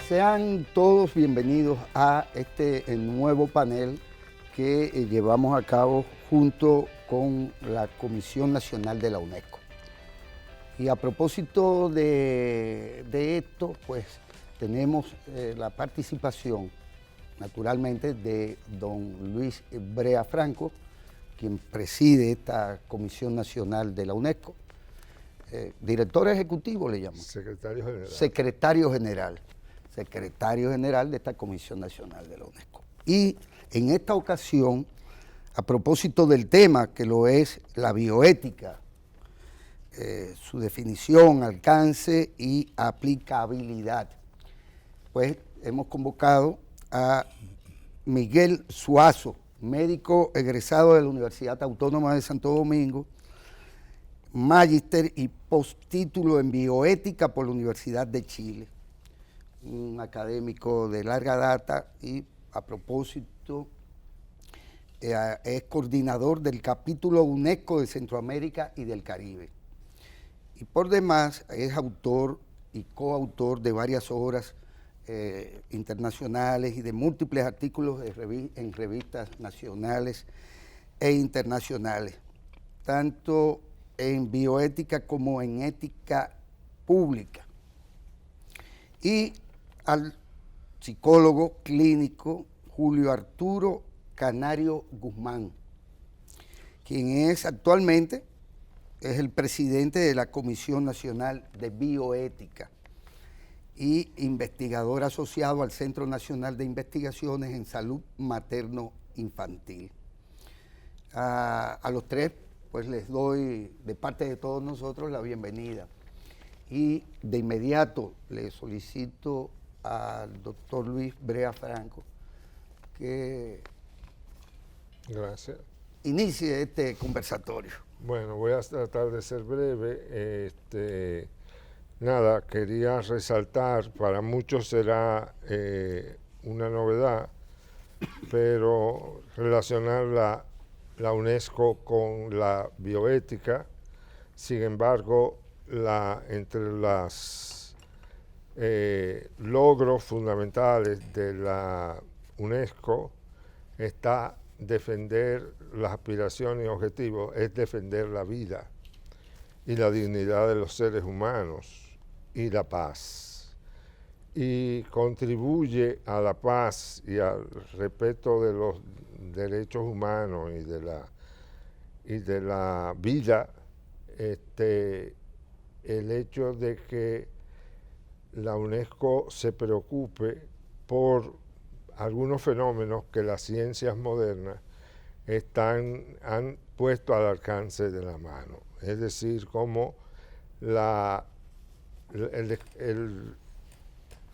Sean todos bienvenidos a este nuevo panel que llevamos a cabo junto con la Comisión Nacional de la UNESCO. Y a propósito de esto, pues tenemos la participación, naturalmente, de don Luis Brea Franco, quien preside esta Comisión Nacional de la UNESCO. Director ejecutivo le llaman. Secretario General. Secretario General de esta Comisión Nacional de la UNESCO. Y en esta ocasión, a propósito del tema que lo es la bioética, su definición, alcance y aplicabilidad, pues hemos convocado a Miguel Suazo, médico egresado de la Universidad Autónoma de Santo Domingo, magíster y postítulo en bioética por la Universidad de Chile, un académico de larga data y a propósito es coordinador del capítulo UNESCO de Centroamérica y del Caribe. Y por demás es autor y coautor de varias obras internacionales y de múltiples artículos en revistas nacionales e internacionales, tanto en bioética como en ética pública. Y al psicólogo clínico Julio Arturo Canario Guzmán, quien actualmente es el presidente de la Comisión Nacional de Bioética y investigador asociado al Centro Nacional de Investigaciones en Salud Materno-Infantil. A los tres, pues les doy de parte de todos nosotros la bienvenida. Y de inmediato le solicito al doctor Luis Brea Franco que inicie este conversatorio. Bueno, voy a tratar de ser breve. Nada, quería resaltar, para muchos será una novedad, pero relacionar la UNESCO con la bioética. Sin embargo, entre los logros fundamentales de la UNESCO está defender las aspiraciones y objetivos, es defender la vida y la dignidad de los seres humanos y la paz. Y contribuye a la paz y al respeto de los derechos humanos y de la vida, el hecho de que la UNESCO se preocupe por algunos fenómenos que las ciencias modernas han puesto al alcance de la mano. Es decir, como el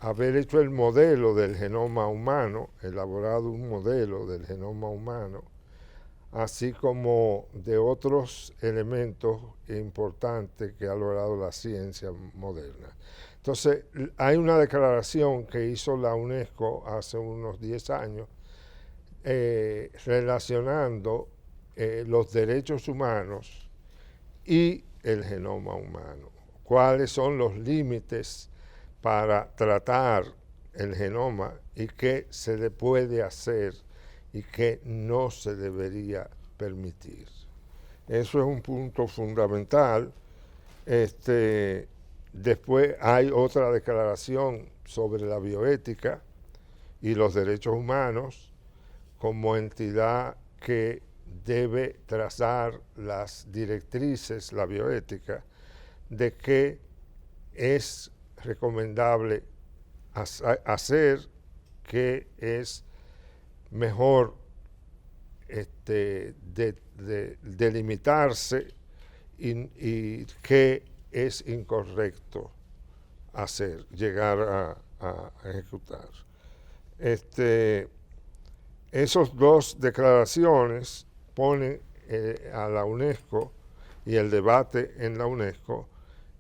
haber hecho el modelo del genoma humano, elaborado un modelo del genoma humano, así como de otros elementos importantes que ha logrado la ciencia moderna. Entonces, hay una declaración que hizo la UNESCO hace unos 10 años relacionando los derechos humanos y el genoma humano. ¿Cuáles son los límites para tratar el genoma y qué se le puede hacer y qué no se debería permitir? Eso es un punto fundamental. Después hay otra declaración sobre la bioética y los derechos humanos como entidad que debe trazar las directrices, la bioética, de qué es recomendable hacer, qué es mejor delimitarse y qué es incorrecto hacer, llegar a ejecutar. Esas dos declaraciones ponen a la UNESCO y el debate en la UNESCO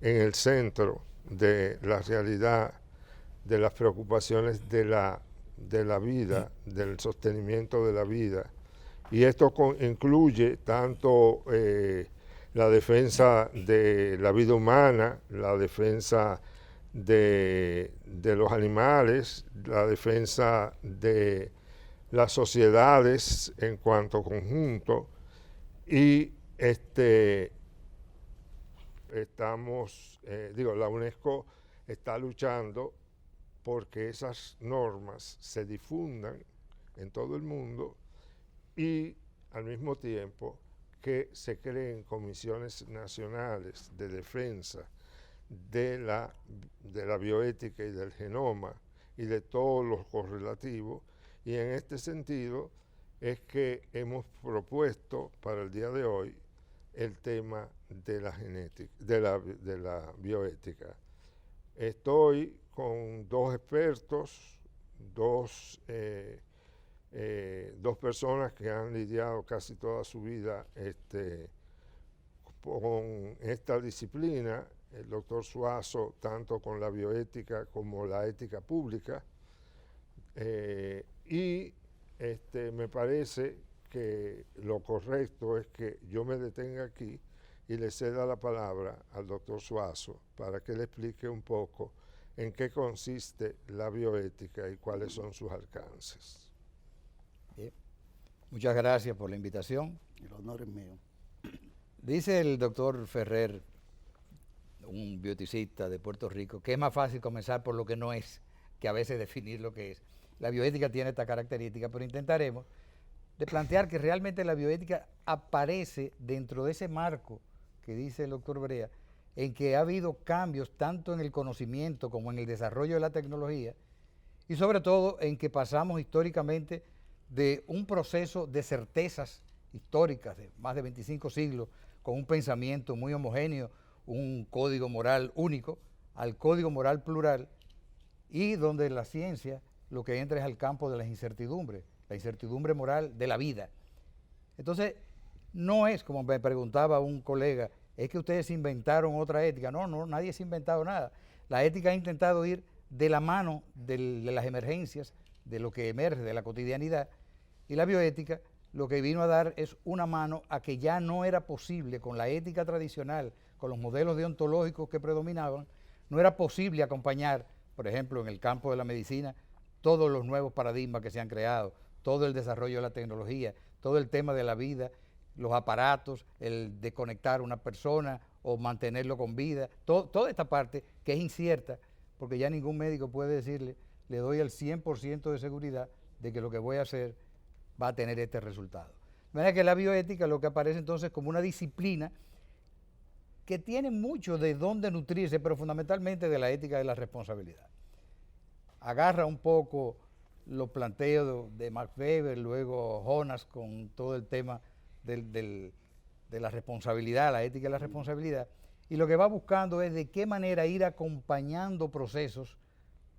en el centro de la realidad, de las preocupaciones de la vida, del sostenimiento de la vida. Y esto incluye tanto la defensa de la vida humana, la defensa de los animales, la defensa de las sociedades en cuanto conjunto, y la UNESCO está luchando porque esas normas se difundan en todo el mundo y al mismo tiempo que se creen comisiones nacionales de defensa de la bioética y del genoma y de todos los correlativos. Y en este sentido es que hemos propuesto para el día de hoy el tema de la genética, de la bioética. Estoy con dos expertos, dos personas que han lidiado casi toda su vida con esta disciplina, el doctor Suazo, tanto con la bioética como la ética pública, me parece que lo correcto es que yo me detenga aquí y le ceda la palabra al doctor Suazo para que le explique un poco en qué consiste la bioética y cuáles son sus alcances. Bien. Muchas gracias por la invitación. El honor es mío. Dice el doctor Ferrer, un bioeticista de Puerto Rico, que es más fácil comenzar por lo que no es que a veces definir lo que es. La bioética tiene esta característica, pero intentaremos de plantear que realmente la bioética aparece dentro de ese marco que dice el doctor Brea, en que ha habido cambios tanto en el conocimiento como en el desarrollo de la tecnología, y sobre todo en que pasamos históricamente de un proceso de certezas históricas de más de 25 siglos, con un pensamiento muy homogéneo, un código moral único, al código moral plural, y donde la ciencia lo que entra es al campo de las incertidumbres, la incertidumbre moral de la vida. Entonces, no es, como me preguntaba un colega, es que ustedes inventaron otra ética. No, nadie se ha inventado nada. La ética ha intentado ir de la mano de las emergencias, de lo que emerge de la cotidianidad, y la bioética lo que vino a dar es una mano a que ya no era posible con la ética tradicional, con los modelos deontológicos que predominaban, no era posible acompañar, por ejemplo, en el campo de la medicina, todos los nuevos paradigmas que se han creado, todo el desarrollo de la tecnología, todo el tema de la vida, los aparatos, el de conectar a una persona o mantenerlo con vida, toda esta parte que es incierta, porque ya ningún médico puede decirle, le doy el 100% de seguridad de que lo que voy a hacer va a tener este resultado. De manera que la bioética lo que aparece entonces como una disciplina que tiene mucho de dónde nutrirse, pero fundamentalmente de la ética de la responsabilidad. Agarra un poco los planteos de Max Weber, luego Jonas con todo el tema de la responsabilidad, la ética de la responsabilidad, y lo que va buscando es de qué manera ir acompañando procesos,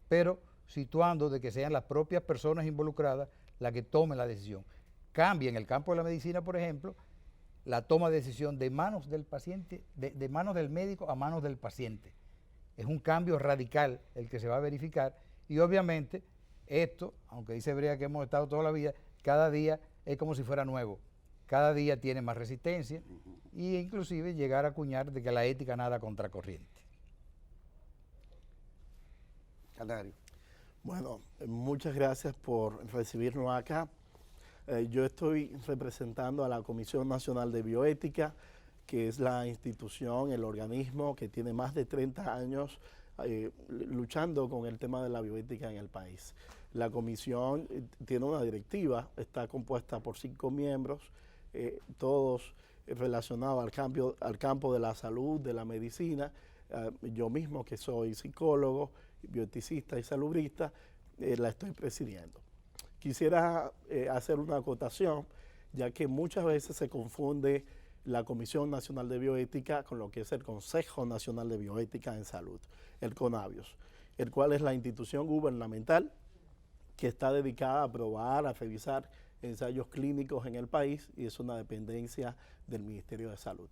pero situando de que sean las propias personas involucradas las que tomen la decisión. Cambia en el campo de la medicina, por ejemplo, la toma de decisión de manos del paciente, de manos del médico a manos del paciente. Es un cambio radical el que se va a verificar, y obviamente esto, aunque dice Brea que hemos estado toda la vida, cada día es como si fuera nuevo. Cada día tiene más resistencia e inclusive llegar a acuñar de que la ética nada contracorriente. Canario. Bueno, muchas gracias por recibirnos acá. Yo estoy representando a la Comisión Nacional de Bioética, que es la institución, el organismo que tiene más de 30 años luchando con el tema de la bioética en el país. La comisión tiene una directiva, está compuesta por 5 miembros, todos relacionados al campo de la salud, de la medicina. Yo mismo, que soy psicólogo, bioeticista y salubrista, la estoy presidiendo. Quisiera hacer una acotación, ya que muchas veces se confunde la Comisión Nacional de Bioética con lo que es el Consejo Nacional de Bioética en Salud, el CONABIOS, el cual es la institución gubernamental que está dedicada a aprobar, a revisar ensayos clínicos en el país, y es una dependencia del Ministerio de Salud.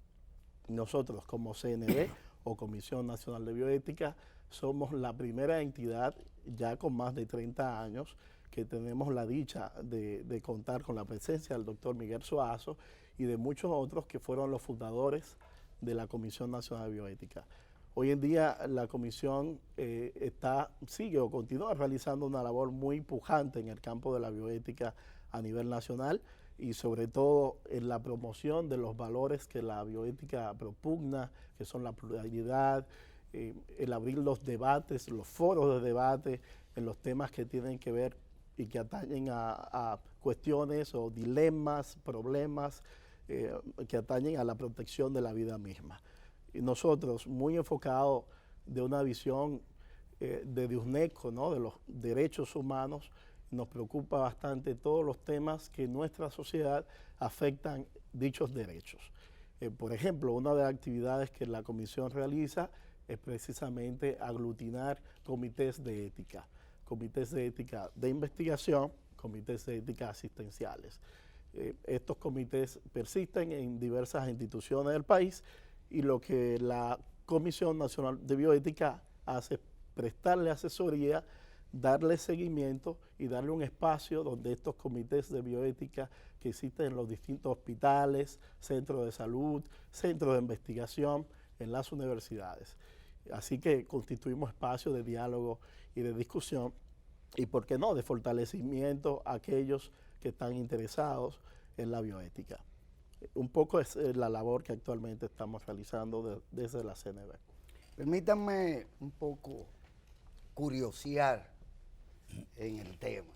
Nosotros, como CNB o Comisión Nacional de Bioética, somos la primera entidad ya con más de 30 años que tenemos la dicha de contar con la presencia del doctor Miguel Suazo y de muchos otros que fueron los fundadores de la Comisión Nacional de Bioética. Hoy en día la comisión sigue o continúa realizando una labor muy pujante en el campo de la bioética a nivel nacional y sobre todo en la promoción de los valores que la bioética propugna, que son la pluralidad, el abrir los debates, los foros de debate en los temas que tienen que ver y que atañen a cuestiones o dilemas, problemas que atañen a la protección de la vida misma. Y nosotros, muy enfocados de una visión de UNESCO, ¿no?, de los derechos humanos, nos preocupa bastante todos los temas que en nuestra sociedad afectan dichos derechos. Por ejemplo, una de las actividades que la comisión realiza es precisamente aglutinar comités de ética de investigación, comités de ética asistenciales. Estos comités persisten en diversas instituciones del país y lo que la Comisión Nacional de Bioética hace es prestarle asesoría, darle seguimiento y darle un espacio donde estos comités de bioética que existen en los distintos hospitales, centros de salud, centros de investigación, en las universidades. Así que constituimos espacios de diálogo y de discusión y, ¿por qué no?, de fortalecimiento a aquellos que están interesados en la bioética. Un poco es la labor que actualmente estamos realizando desde la CNB. Permítanme un poco curiosear en el tema.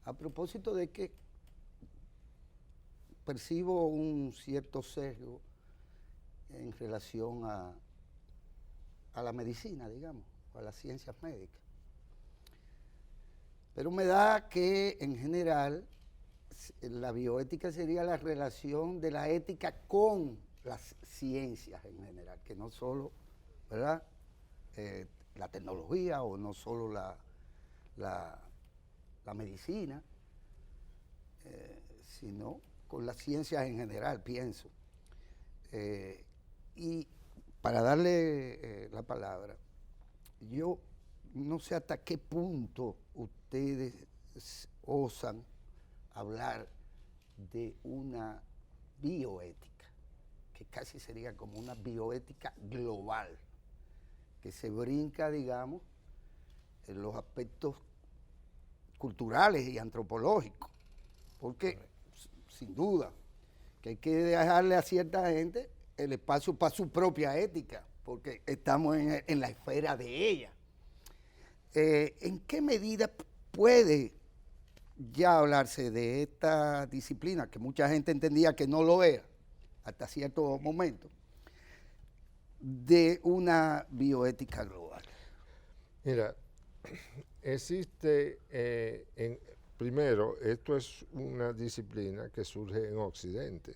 A propósito de que percibo un cierto sesgo en relación a la medicina, digamos, o a las ciencias médicas. Pero me da que en general la bioética sería la relación de la ética con las ciencias en general, que no solo, ¿verdad?, la tecnología o no solo la medicina, sino con las ciencias en general, pienso. Y para darle la palabra, yo no sé hasta qué punto ustedes osan hablar de una bioética, que casi sería como una bioética global, que se brinca, digamos, en los aspectos culturales y antropológicos, porque sin duda que hay que dejarle a cierta gente el espacio para su propia ética, porque estamos en la esfera de ella. ¿En qué medida puede ya hablarse de esta disciplina, que mucha gente entendía que no lo era hasta cierto momento, de una bioética global? Mira, existe, primero, esto es una disciplina que surge en Occidente.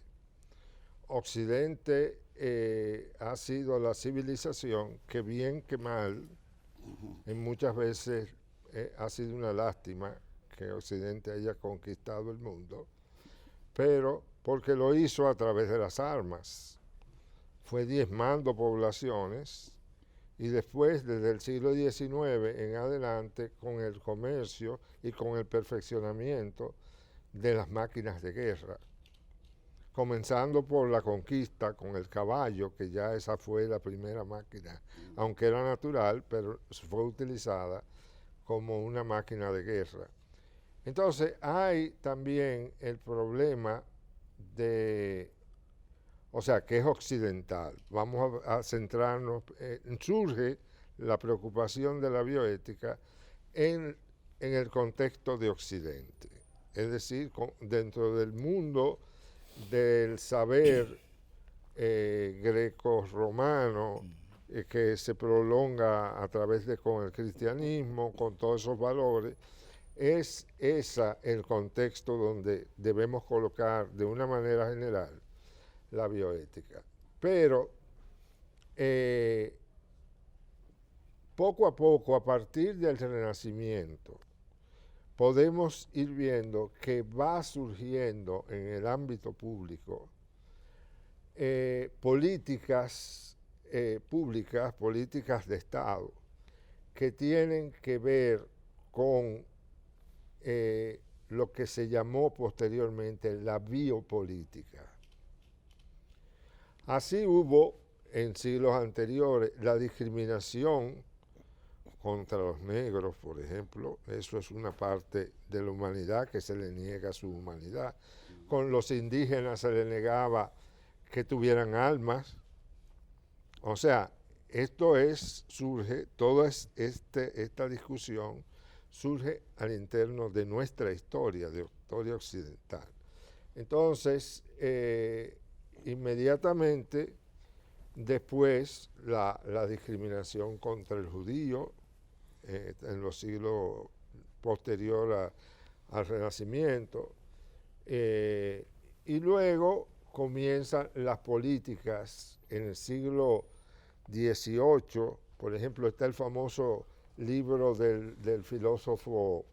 Occidente ha sido la civilización que, bien que mal, en muchas veces ha sido una lástima que Occidente haya conquistado el mundo, pero porque lo hizo a través de las armas. Fue diezmando poblaciones y después, desde el siglo XIX en adelante, con el comercio y con el perfeccionamiento de las máquinas de guerra. Comenzando por la conquista con el caballo, que ya esa fue la primera máquina, aunque era natural, pero fue utilizada como una máquina de guerra. Entonces hay también el problema de, o sea, que es occidental. Vamos a centrarnos, surge la preocupación de la bioética en el contexto de Occidente, es decir, dentro del mundo del saber greco-romano que se prolonga a través con el cristianismo, con todos esos valores. Es ese el contexto donde debemos colocar de una manera general la bioética. Pero poco a poco, a partir del Renacimiento, podemos ir viendo que va surgiendo en el ámbito público políticas públicas, políticas de Estado, que tienen que ver con lo que se llamó posteriormente la biopolítica. Así hubo en siglos anteriores, la discriminación contra los negros, por ejemplo, eso es una parte de la humanidad que se le niega su humanidad. Con los indígenas se le negaba que tuvieran almas. O sea, esta discusión surge al interno de nuestra historia, de historia occidental. Entonces, inmediatamente después la discriminación contra el judío en los siglos posteriores al Renacimiento, y luego comienzan las políticas en el siglo XVIII. Por ejemplo, está el famoso libro del filósofo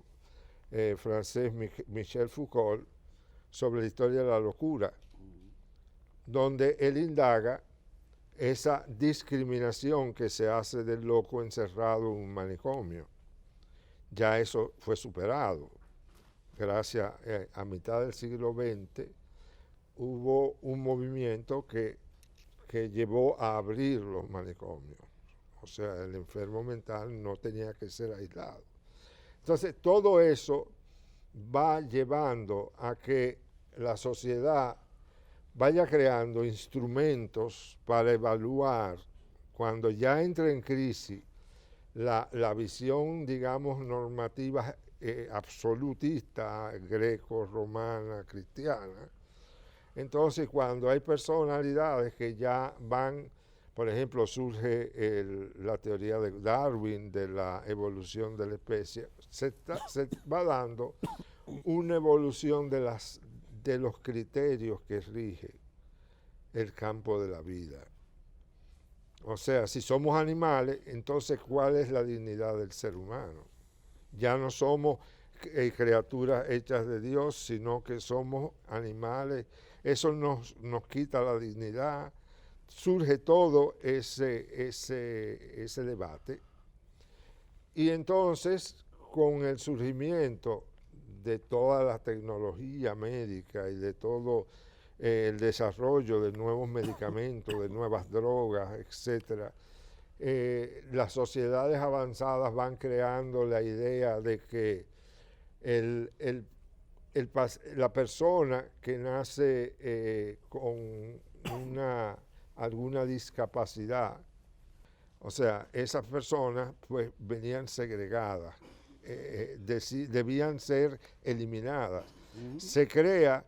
francés Michel Foucault sobre la historia de la locura, donde él indaga esa discriminación que se hace del loco encerrado en un manicomio. Ya eso fue superado. Gracias a mitad del siglo XX hubo un movimiento que llevó a abrir los manicomios. O sea, el enfermo mental no tenía que ser aislado. Entonces, todo eso va llevando a que la sociedad vaya creando instrumentos para evaluar, cuando ya entra en crisis la visión, digamos, normativa absolutista, greco-romana, cristiana. Entonces, cuando hay personalidades que ya van, por ejemplo, surge la teoría de Darwin de la evolución de la especie, se va dando una evolución de los criterios que rige el campo de la vida. O sea, si somos animales, entonces, ¿cuál es la dignidad del ser humano? Ya no somos criaturas hechas de Dios, sino que somos animales. Eso nos quita la dignidad. Surge todo ese debate. Y entonces, con el surgimiento de toda la tecnología médica y de todo el desarrollo de nuevos medicamentos, de nuevas drogas, etc., las sociedades avanzadas van creando la idea de que la persona que nace con alguna discapacidad, o sea, esas personas pues venían segregadas, debían ser eliminadas. Se crea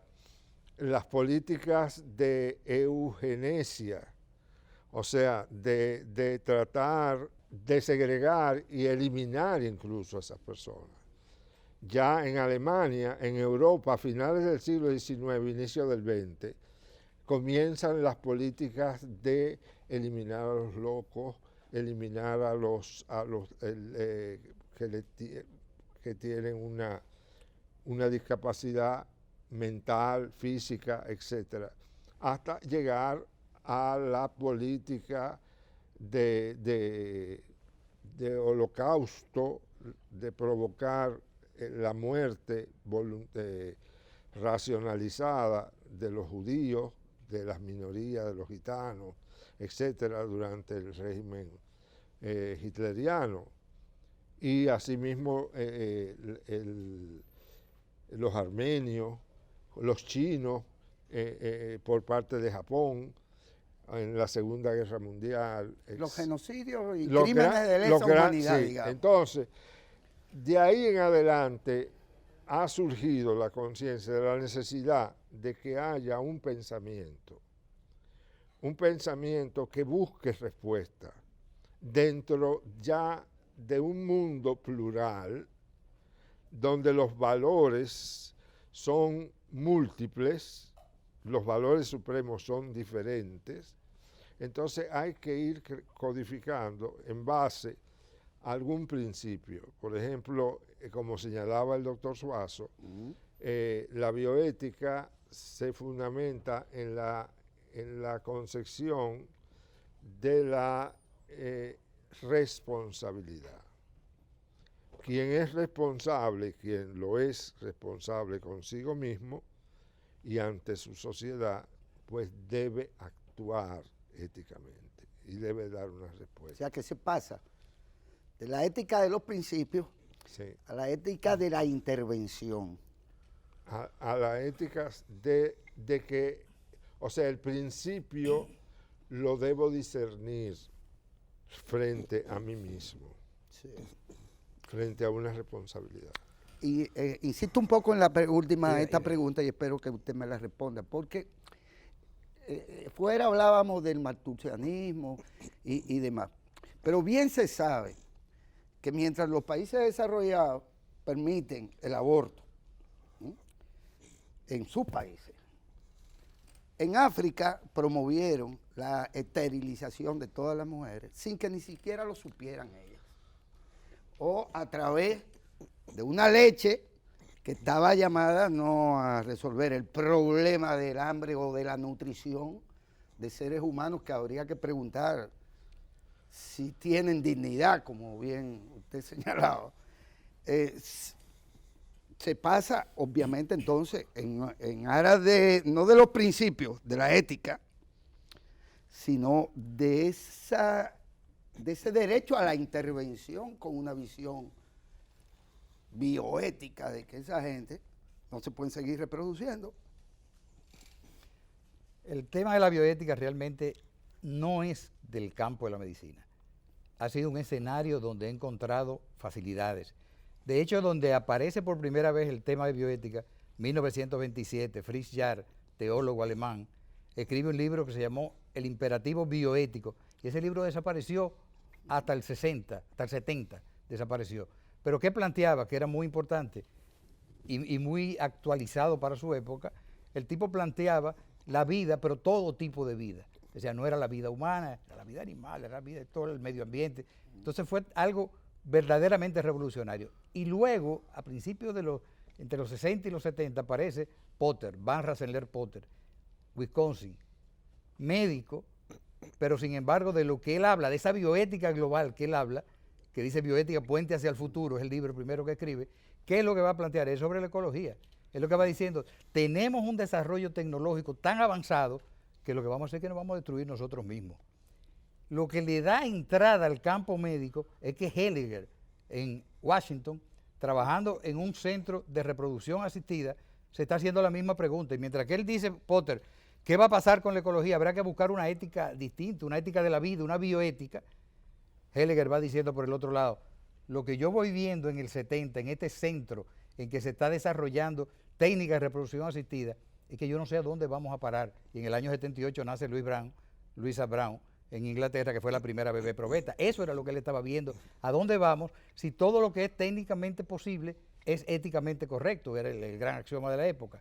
las políticas de eugenesia, o sea, de tratar de segregar y eliminar incluso a esas personas. Ya en Alemania, en Europa, a finales del siglo XIX, inicio del XX, comienzan las políticas de eliminar a los locos, eliminar a los que tienen una discapacidad mental, física, etc., hasta llegar a la política de holocausto, de provocar la muerte racionalizada de los judíos, de las minorías, de los gitanos, etcétera, durante el régimen hitleriano. Y asimismo los armenios, los chinos, por parte de Japón, en la Segunda Guerra Mundial. Los genocidios y crímenes de lesa humanidad, sí. digamos. Entonces, de ahí en adelante ha surgido la conciencia de la necesidad de que haya un pensamiento que busque respuesta dentro ya de un mundo plural, donde los valores son múltiples, los valores supremos son diferentes. Entonces hay que ir codificando en base a algún principio. Por ejemplo, como señalaba el doctor Suazo, la bioética se fundamenta en la concepción de la responsabilidad. Quien es responsable, quien lo es responsable consigo mismo y ante su sociedad, pues debe actuar éticamente. y debe dar una O respuesta. sea que se pasa de la ética de los principios Sí. a la ética de la intervención. A la ética de que, o sea, el principio lo debo discernir frente a mí mismo, Sí. frente a una responsabilidad. Y insisto un poco en la esta pregunta y espero que usted me la responda, porque fuera hablábamos del maltusianismo y demás, pero bien se sabe que mientras los países desarrollados permiten el aborto, ¿sí?, en sus países, en África promovieron la esterilización de todas las mujeres sin que ni siquiera lo supieran ellas, o a través de una leche que estaba llamada no a resolver el problema del hambre o de la nutrición de seres humanos, que habría que preguntar si tienen dignidad, como bien usted señalaba. Se pasa, obviamente, entonces, en aras de, no de los principios, de la ética, sino de ese derecho a la intervención con una visión bioética de que esa gente no se pueden seguir reproduciendo. El tema de la bioética realmente no es del campo de la medicina. Ha sido un escenario donde he encontrado facilidades. De hecho, donde aparece por primera vez el tema de bioética, 1927, Fritz Jarr, teólogo alemán, escribe un libro que se llamó El imperativo bioético, y ese libro desapareció hasta el 60, hasta el 70, desapareció. Pero ¿qué planteaba? Que era muy importante y muy actualizado para su época. El tipo planteaba la vida, pero todo tipo de vida. O sea, no era la vida humana, era la vida animal, era la vida de todo el medio ambiente. Entonces fue algo verdaderamente revolucionario. Y luego, a principios de entre los 60 y los 70, aparece Potter, Van Rensselaer Potter, Wisconsin, médico, pero sin embargo de lo que él habla, de esa bioética global que él habla, que dice Bioética, Puente hacia el Futuro, es el libro primero que escribe, ¿qué es lo que va a plantear? Es sobre la ecología. Es lo que va diciendo, tenemos un desarrollo tecnológico tan avanzado que lo que vamos a hacer es que nos vamos a destruir nosotros mismos. Lo que le da entrada al campo médico es que Hellinger, en Washington, trabajando en un centro de reproducción asistida, se está haciendo la misma pregunta. Y mientras que él dice, Potter, ¿qué va a pasar con la ecología? Habrá que buscar una ética distinta, una ética de la vida, una bioética. Hellinger va diciendo por el otro lado, lo que yo voy viendo en el 70, en este centro en que se está desarrollando técnicas de reproducción asistida, es que yo no sé a dónde vamos a parar. Y en el año 78 nace Louisa Brown, en Inglaterra, que fue la primera bebé probeta. Eso era lo que él estaba viendo. ¿A dónde vamos? Si todo lo que es técnicamente posible es éticamente correcto, era el gran axioma de la época.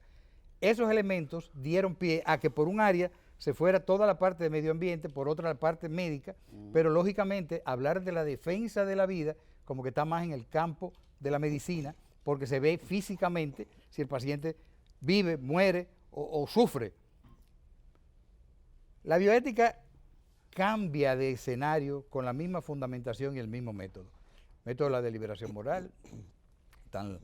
Esos elementos dieron pie a que por un área se fuera toda la parte de medio ambiente, por otra la parte médica, pero lógicamente hablar de la defensa de la vida como que está más en el campo de la medicina, porque se ve físicamente si el paciente vive, muere o sufre. La bioética cambia de escenario con la misma fundamentación y el mismo método. Método de la deliberación moral, están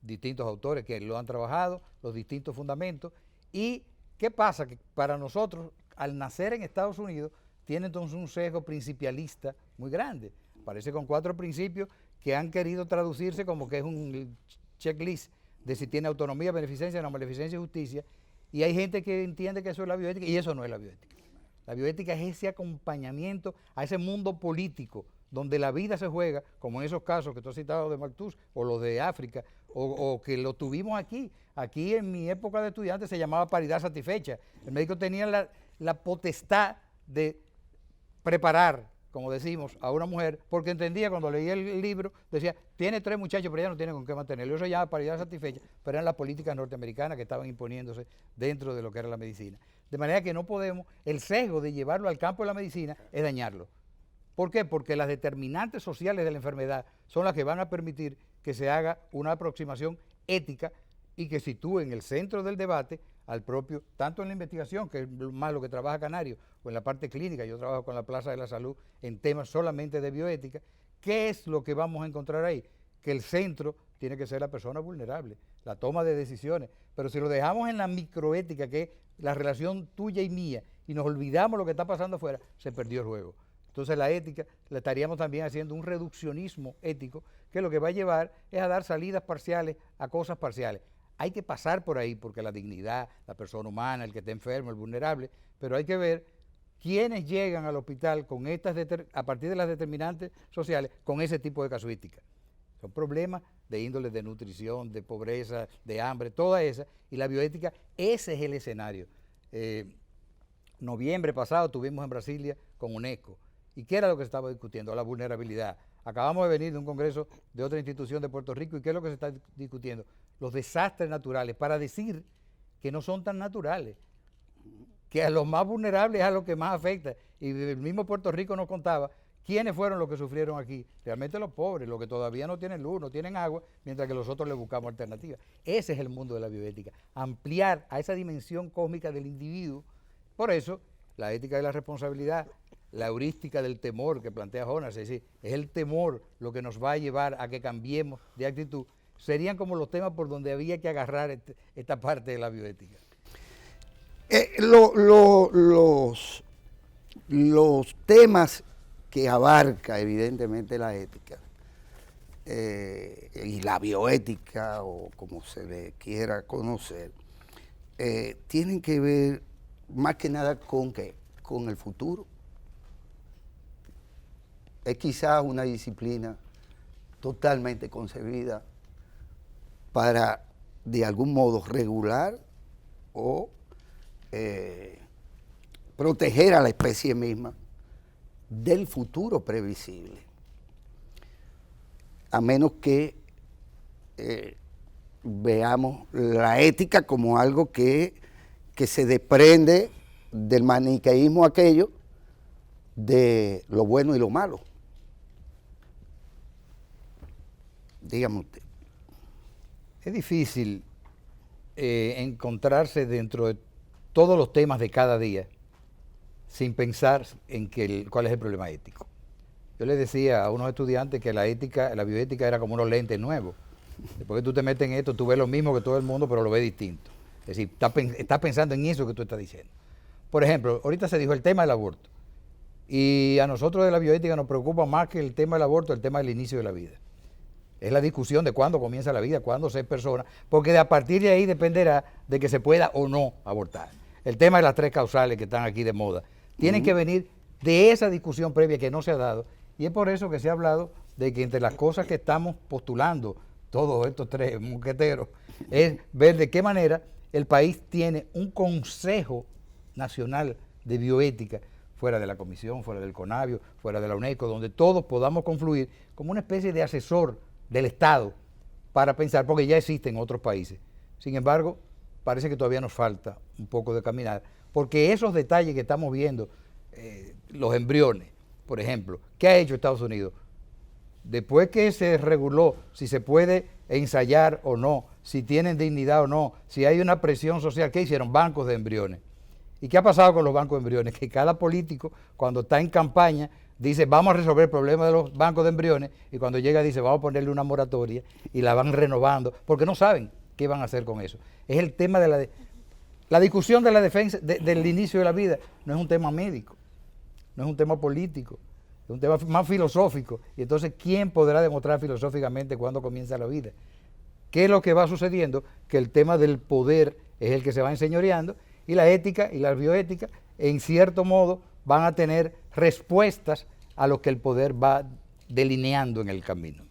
distintos autores que lo han trabajado, los distintos fundamentos. ¿Y qué pasa? Que para nosotros, al nacer en Estados Unidos, tiene entonces un sesgo principialista muy grande. Aparece con 4 principios que han querido traducirse como que es un checklist de si tiene autonomía, beneficencia, no beneficencia y justicia. Y hay gente que entiende que eso es la bioética y eso no es la bioética. La bioética es ese acompañamiento a ese mundo político donde la vida se juega, como en esos casos que tú has citado de Malthus o los de África, o que lo tuvimos aquí. Aquí en mi época de estudiante se llamaba paridad satisfecha. El médico tenía la potestad de preparar, como decimos, a una mujer, porque entendía cuando leía el libro, decía, tiene 3 muchachos, pero ella no tiene con qué mantenerlo. Eso se llama paridad satisfecha, pero eran las políticas norteamericanas que estaban imponiéndose dentro de lo que era la medicina. De manera que no podemos, el sesgo de llevarlo al campo de la medicina es dañarlo. ¿Por qué? Porque las determinantes sociales de la enfermedad son las que van a permitir que se haga una aproximación ética y que sitúe en el centro del debate al propio, tanto en la investigación, que es más lo que trabaja Canario, o en la parte clínica, yo trabajo con la Plaza de la Salud en temas solamente de bioética. ¿Qué es lo que vamos a encontrar ahí? Que el centro tiene que ser la persona vulnerable, la toma de decisiones, pero si lo dejamos en la microética, que es la relación tuya y mía, y nos olvidamos lo que está pasando afuera, se perdió el juego. Entonces la ética la estaríamos también haciendo un reduccionismo ético que lo que va a llevar es a dar salidas parciales a cosas parciales. Hay que pasar por ahí porque la dignidad, la persona humana, el que está enfermo, el vulnerable, pero hay que ver quiénes llegan al hospital con a partir de las determinantes sociales con ese tipo de casuística. Son problemas de índole de nutrición, de pobreza, de hambre, toda esa, y la bioética, ese es el escenario. Noviembre pasado estuvimos en Brasilia con UNESCO. ¿Y qué era lo que se estaba discutiendo? La vulnerabilidad. Acabamos de venir de un congreso de otra institución de Puerto Rico, ¿y qué es lo que se está discutiendo? Los desastres naturales, para decir que no son tan naturales, que a los más vulnerables es a los que más afecta. Y el mismo Puerto Rico nos contaba quiénes fueron los que sufrieron aquí. Realmente los pobres, los que todavía no tienen luz, no tienen agua, mientras que los otros le buscamos alternativas. Ese es el mundo de la bioética, ampliar a esa dimensión cósmica del individuo. Por eso, la ética de la responsabilidad, la heurística del temor que plantea Jonas, es decir, es el temor lo que nos va a llevar a que cambiemos de actitud, serían como los temas por donde había que agarrar esta parte de la bioética. Los temas que abarca evidentemente la ética y la bioética, o como se le quiera conocer, tienen que ver más que nada con el futuro. Es quizás una disciplina totalmente concebida para de algún modo regular o proteger a la especie misma del futuro previsible, a menos que veamos la ética como algo que se desprende del maniqueísmo aquello de lo bueno y lo malo. Dígame usted. Es difícil encontrarse dentro de todos los temas de cada día sin pensar en cuál es el problema ético. Yo le decía a unos estudiantes que la bioética era como unos lentes nuevos. Después que tú te metes en esto, tú ves lo mismo que todo el mundo, pero lo ves distinto. Es decir, estás pensando en eso que tú estás diciendo. Por ejemplo, ahorita se dijo el tema del aborto. Y a nosotros de la bioética nos preocupa más que el tema del aborto, el tema del inicio de la vida. Es la discusión de cuándo comienza la vida, cuándo ser persona, porque a partir de ahí dependerá de que se pueda o no abortar. El tema de las 3 causales que están aquí de moda tienen que venir de esa discusión previa que no se ha dado, y es por eso que se ha hablado de que entre las cosas que estamos postulando todos estos 3 mosqueteros es ver de qué manera el país tiene un Consejo Nacional de Bioética, fuera de la Comisión, fuera del CONABIO, fuera de la UNESCO, donde todos podamos confluir como una especie de asesor del Estado para pensar, porque ya existe en otros países. Sin embargo, parece que todavía nos falta un poco de caminar, porque esos detalles que estamos viendo, los embriones, por ejemplo, ¿qué ha hecho Estados Unidos? Después que se reguló si se puede ensayar o no, si tienen dignidad o no, si hay una presión social, ¿qué hicieron? Bancos de embriones. ¿Y qué ha pasado con los bancos de embriones? Que cada político, cuando está en campaña, dice, vamos a resolver el problema de los bancos de embriones, y cuando llega dice, vamos a ponerle una moratoria, y la van renovando, porque no saben qué van a hacer con eso. Es el tema de la discusión de la defensa, del inicio de la vida, no es un tema médico, no es un tema político, es un tema más filosófico. Y entonces, ¿quién podrá demostrar filosóficamente cuándo comienza la vida? ¿Qué es lo que va sucediendo? Que el tema del poder es el que se va enseñoreando, y la ética y la bioética, en cierto modo, van a tener respuestas a lo que el poder va delineando en el camino.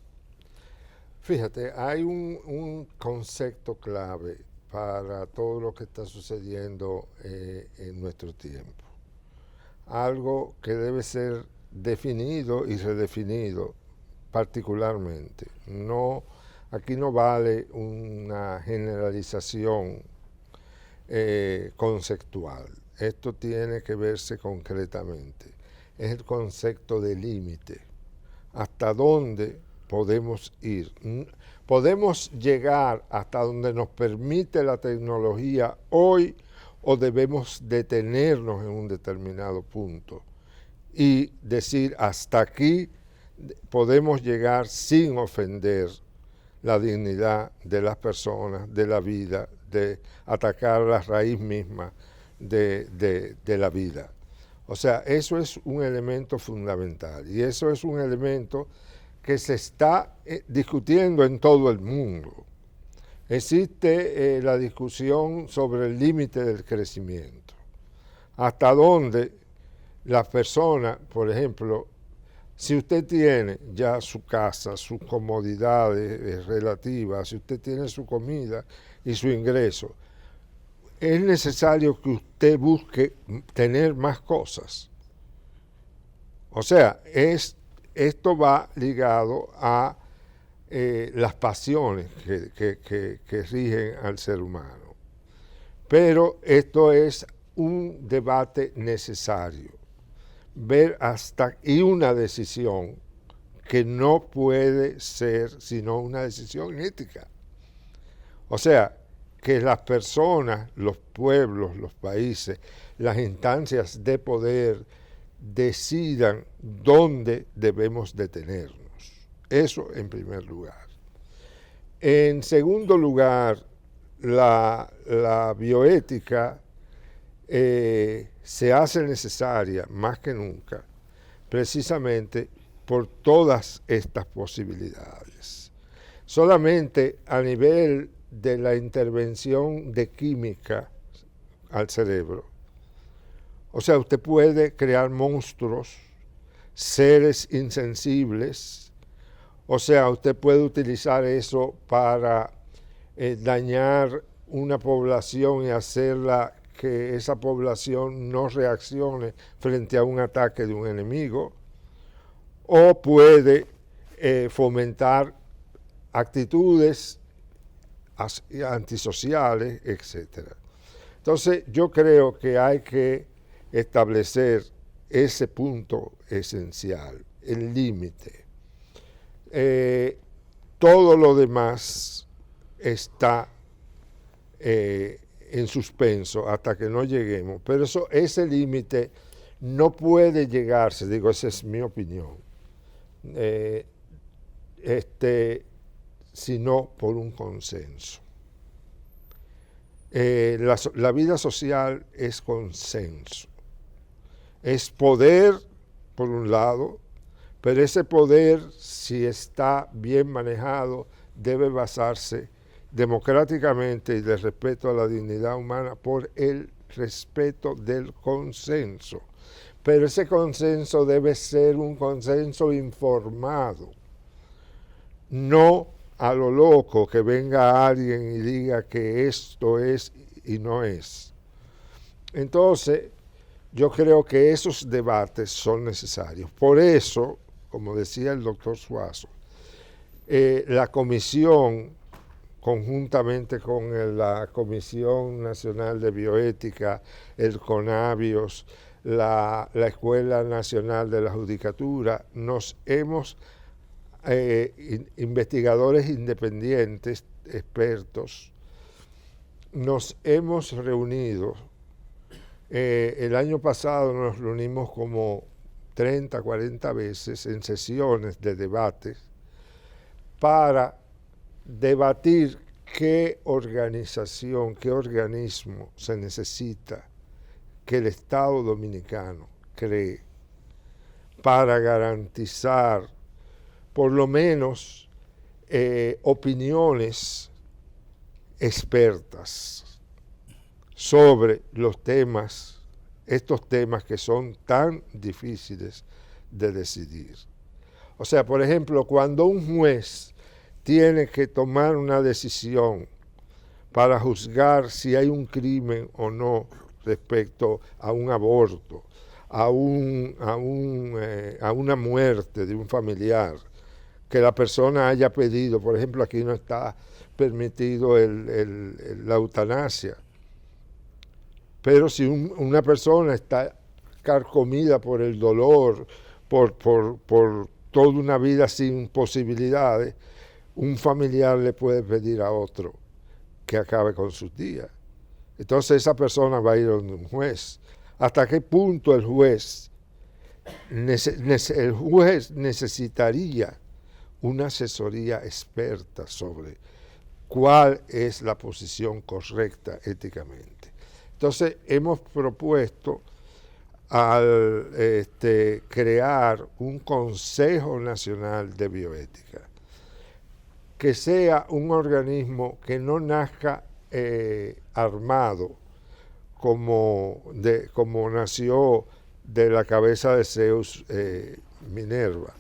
Fíjate, hay un concepto clave para todo lo que está sucediendo en nuestro tiempo. Algo que debe ser definido y redefinido particularmente. Aquí no vale una generalización conceptual. Esto tiene que verse concretamente. Es el concepto de límite. ¿Hasta dónde podemos ir? ¿Podemos llegar hasta donde nos permite la tecnología hoy, o debemos detenernos en un determinado punto y decir, hasta aquí podemos llegar sin ofender la dignidad de las personas, de la vida, de atacar la raíz misma de la vida. O sea, eso es un elemento fundamental y eso es un elemento que se está discutiendo en todo el mundo. Existe la discusión sobre el límite del crecimiento. Hasta dónde las personas, por ejemplo, si usted tiene ya su casa, sus comodidades relativas, si usted tiene su comida y su ingreso, es necesario que usted busque tener más cosas. O sea, esto va ligado a las pasiones que rigen al ser humano. Pero esto es un debate necesario. Ver y una decisión que no puede ser sino una decisión ética. O sea, que las personas, los pueblos, los países, las instancias de poder decidan dónde debemos detenernos. Eso en primer lugar. En segundo lugar, la bioética se hace necesaria más que nunca, precisamente por todas estas posibilidades. Solamente a nivel de la intervención de química al cerebro, o sea, usted puede crear monstruos, seres insensibles, o sea, usted puede utilizar eso para dañar una población y hacerla que esa población no reaccione frente a un ataque de un enemigo, o puede fomentar actitudes antisociales, etc. Entonces, yo creo que hay que establecer ese punto esencial, el límite. Todo lo demás está en suspenso hasta que no lleguemos, pero ese límite no puede llegarse, digo, esa es mi opinión, sino por un consenso. La vida social es consenso, es poder por un lado, pero ese poder, si está bien manejado, debe basarse democráticamente y de respeto a la dignidad humana por el respeto del consenso. Pero ese consenso debe ser un consenso informado, no a lo loco que venga alguien y diga que esto es y no es. Entonces, yo creo que esos debates son necesarios. Por eso, como decía el doctor Suazo, la comisión, conjuntamente con la Comisión Nacional de Bioética, el CONABIOS, la Escuela Nacional de la Judicatura, investigadores independientes, expertos, nos hemos reunido. El año pasado nos reunimos como 30, 40 veces en sesiones de debates para debatir qué organización, qué organismo se necesita que el Estado Dominicano cree para garantizar por lo menos opiniones expertas sobre los temas, estos temas que son tan difíciles de decidir. O sea, por ejemplo, cuando un juez tiene que tomar una decisión para juzgar si hay un crimen o no respecto a un aborto, a una muerte de un familiar, que la persona haya pedido, por ejemplo, aquí no está permitido la eutanasia, pero si una persona está carcomida por el dolor, por toda una vida sin posibilidades, un familiar le puede pedir a otro que acabe con sus días. Entonces esa persona va a ir a un juez. ¿Hasta qué punto el juez necesitaría una asesoría experta sobre cuál es la posición correcta éticamente? Entonces hemos propuesto al crear un Consejo Nacional de Bioética, que sea un organismo que no nazca armado como nació de la cabeza de Zeus Minerva,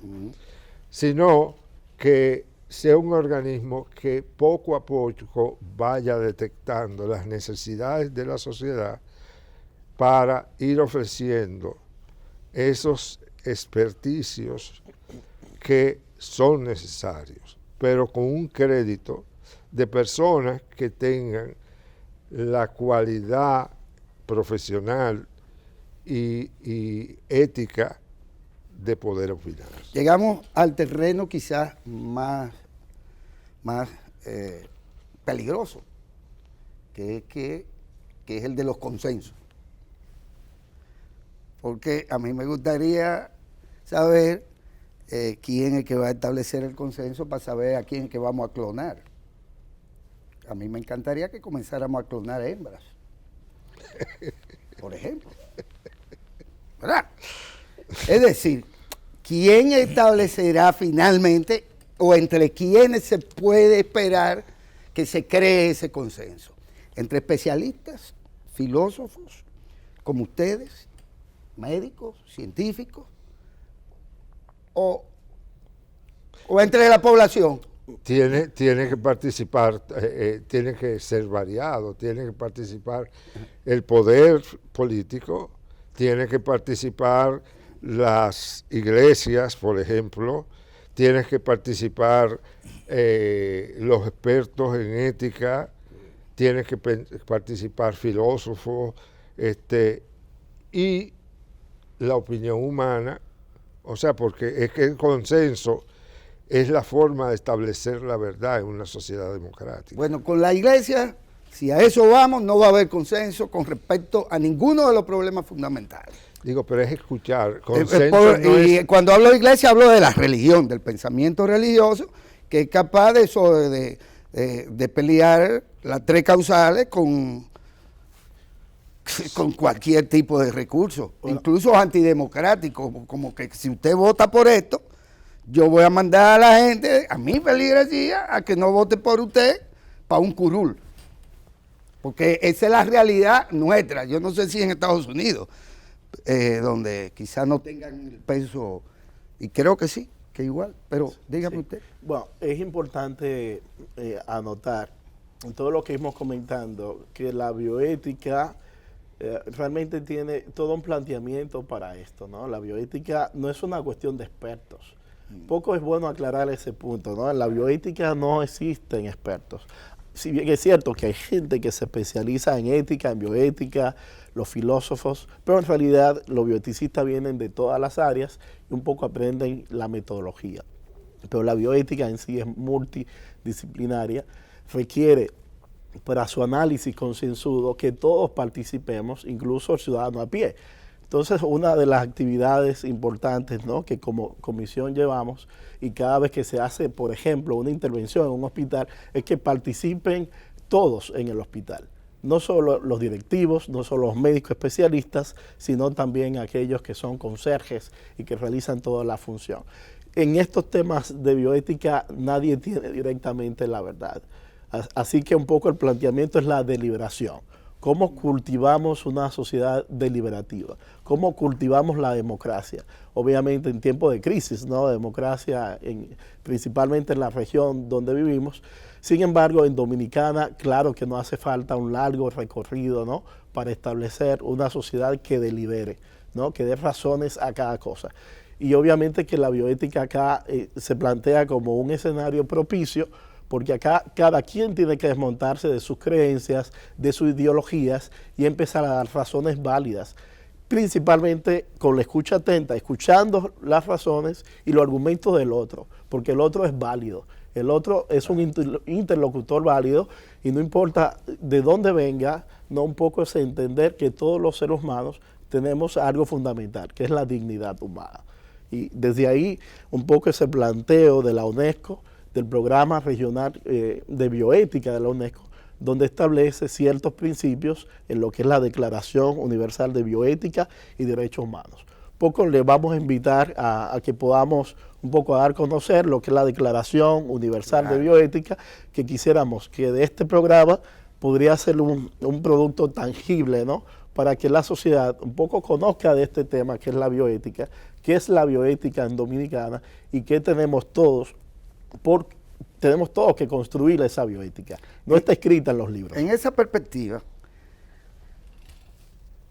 sino que sea un organismo que poco a poco vaya detectando las necesidades de la sociedad para ir ofreciendo esos experticios que son necesarios, pero con un crédito de personas que tengan la cualidad profesional y ética de poder opinar. Llegamos al terreno quizás más peligroso, que es el de los consensos. Porque a mí me gustaría saber quién es el que va a establecer el consenso para saber a quién es que vamos a clonar. A mí me encantaría que comenzáramos a clonar hembras, por ejemplo. ¿Verdad? Es decir, ¿quién establecerá finalmente o entre quiénes se puede esperar que se cree ese consenso? ¿Entre especialistas, filósofos, como ustedes, médicos, científicos, o entre la población? Tiene que participar, tiene que ser variado, tiene que participar el poder político, tiene que participar las iglesias, por ejemplo, tiene que participar los expertos en ética, tiene que participar filósofos, y la opinión humana, o sea, porque es que el consenso es la forma de establecer la verdad en una sociedad democrática. Bueno, con la iglesia, si a eso vamos, no va a haber consenso con respecto a ninguno de los problemas fundamentales. Digo, pero es escuchar. Consenso cuando hablo de iglesia, hablo de la religión, del pensamiento religioso, que es capaz de pelear las tres causales con cualquier tipo de recurso, incluso antidemocrático, como que si usted vota por esto, yo voy a mandar a la gente, a mi feligresía, a que no vote por usted para un curul. Porque esa es la realidad nuestra. Yo no sé si en Estados Unidos, donde quizás no tengan el peso, y creo que sí, que igual, pero dígame usted. Bueno, es importante anotar en todo lo que hemos comentando que la bioética realmente tiene todo un planteamiento para esto, ¿no? La bioética no es una cuestión de expertos. Poco es bueno aclarar ese punto, ¿no? En la bioética no existen expertos. Si bien es cierto que hay gente que se especializa en ética, en bioética, los filósofos, pero en realidad los bioeticistas vienen de todas las áreas y un poco aprenden la metodología. Pero la bioética en sí es multidisciplinaria, requiere para su análisis concienzudo que todos participemos, incluso el ciudadano a pie. Entonces, una de las actividades importantes, ¿no?, que como comisión llevamos, y cada vez que se hace, por ejemplo, una intervención en un hospital, es que participen todos en el hospital. No solo los directivos, no solo los médicos especialistas, sino también aquellos que son conserjes y que realizan toda la función. En estos temas de bioética nadie tiene directamente la verdad. Así que un poco el planteamiento es la deliberación. ¿Cómo cultivamos una sociedad deliberativa? ¿Cómo cultivamos la democracia? Obviamente en tiempos de crisis, ¿no? Democracia principalmente en la región donde vivimos. Sin embargo, en Dominicana, claro que no hace falta un largo recorrido, ¿no?, para establecer una sociedad que delibere, ¿no?, que dé razones a cada cosa. Y obviamente que la bioética acá se plantea como un escenario propicio, porque acá cada quien tiene que desmontarse de sus creencias, de sus ideologías y empezar a dar razones válidas, principalmente con la escucha atenta, escuchando las razones y los argumentos del otro, porque el otro es válido, el otro es un interlocutor válido y no importa de dónde venga, no, un poco es entender que todos los seres humanos tenemos algo fundamental, que es la dignidad humana. Y desde ahí un poco ese planteo de la UNESCO, del programa regional de bioética de la UNESCO, donde establece ciertos principios en lo que es la Declaración Universal de Bioética y Derechos Humanos. Poco le vamos a invitar a que podamos un poco a dar a conocer lo que es la Declaración Universal de Bioética, que quisiéramos que de este programa podría ser un producto tangible, ¿no?, para que la sociedad un poco conozca de este tema que es la bioética, qué es la bioética en Dominicana y qué tenemos todos que construir esa bioética. No está escrita en los libros. En esa perspectiva,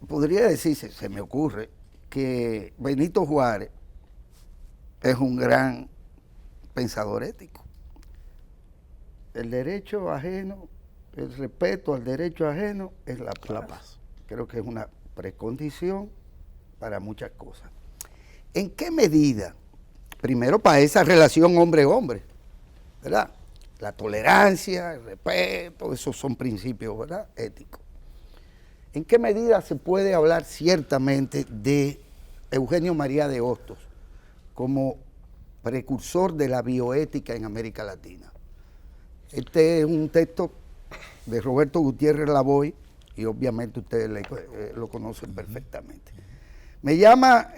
podría decirse, se me ocurre, que Benito Juárez es un gran pensador ético. El derecho ajeno, el respeto al derecho ajeno es la paz. La paz. Creo que es una precondición para muchas cosas. ¿En qué medida? Primero, para esa relación hombre-hombre, ¿verdad? La tolerancia, el respeto, esos son principios, ¿verdad?, éticos. ¿En qué medida se puede hablar ciertamente de Eugenio María de Hostos como precursor de la bioética en América Latina? Este es un texto de Roberto Gutiérrez Lavoy, y obviamente ustedes lo conocen perfectamente. Me llama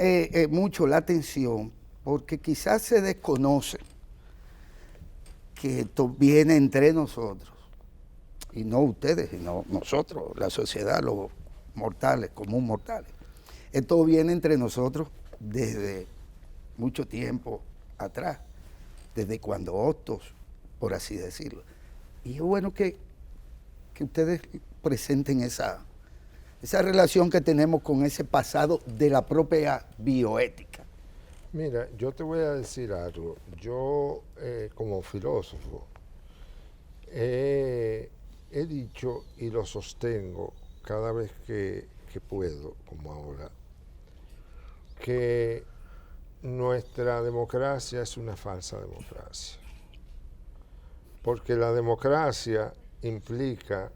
mucho la atención porque quizás se desconoce que esto viene entre nosotros, y no ustedes, sino nosotros, la sociedad, los mortales, común mortales. Esto viene entre nosotros desde mucho tiempo atrás, desde cuando Hostos, por así decirlo. Y es bueno que ustedes presenten esa relación que tenemos con ese pasado de la propia bioética. Mira, yo te voy a decir algo. Yo, como filósofo, he dicho y lo sostengo cada vez que puedo, como ahora, que nuestra democracia es una falsa democracia. Porque la democracia implica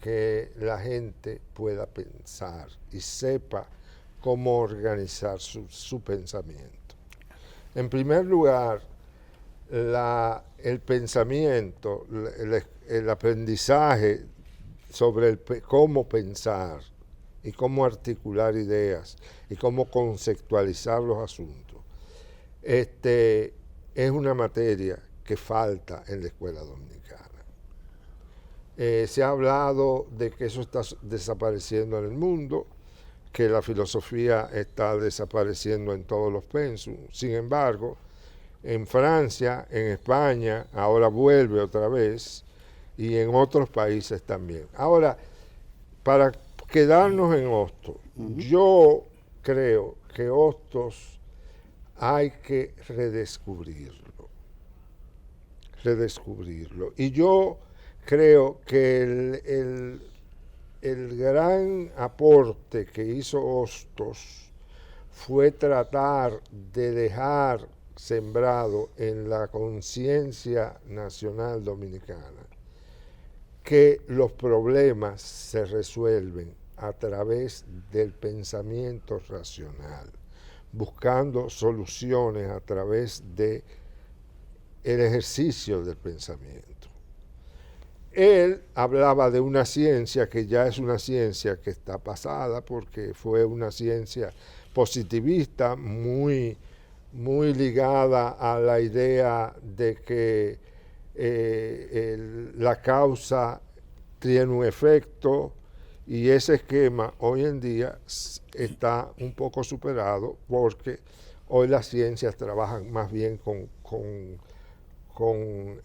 que la gente pueda pensar y sepa cómo organizar su pensamiento. En primer lugar, el pensamiento, el aprendizaje sobre cómo pensar y cómo articular ideas y cómo conceptualizar los asuntos, es una materia que falta en la escuela dominicana. Se ha hablado de que eso está desapareciendo en el mundo, que la filosofía está desapareciendo en todos los pensum. Sin embargo, en Francia, en España, ahora vuelve otra vez, y en otros países también. Ahora, para quedarnos en Hostos, yo creo que Hostos hay que redescubrirlo. Y yo creo que el gran aporte que hizo Hostos fue tratar de dejar sembrado en la conciencia nacional dominicana que los problemas se resuelven a través del pensamiento racional, buscando soluciones a través de el ejercicio del pensamiento. Él hablaba de una ciencia que ya es una ciencia que está pasada porque fue una ciencia positivista muy ligada a la idea de que la causa tiene un efecto, y ese esquema hoy en día está un poco superado porque hoy las ciencias trabajan más bien con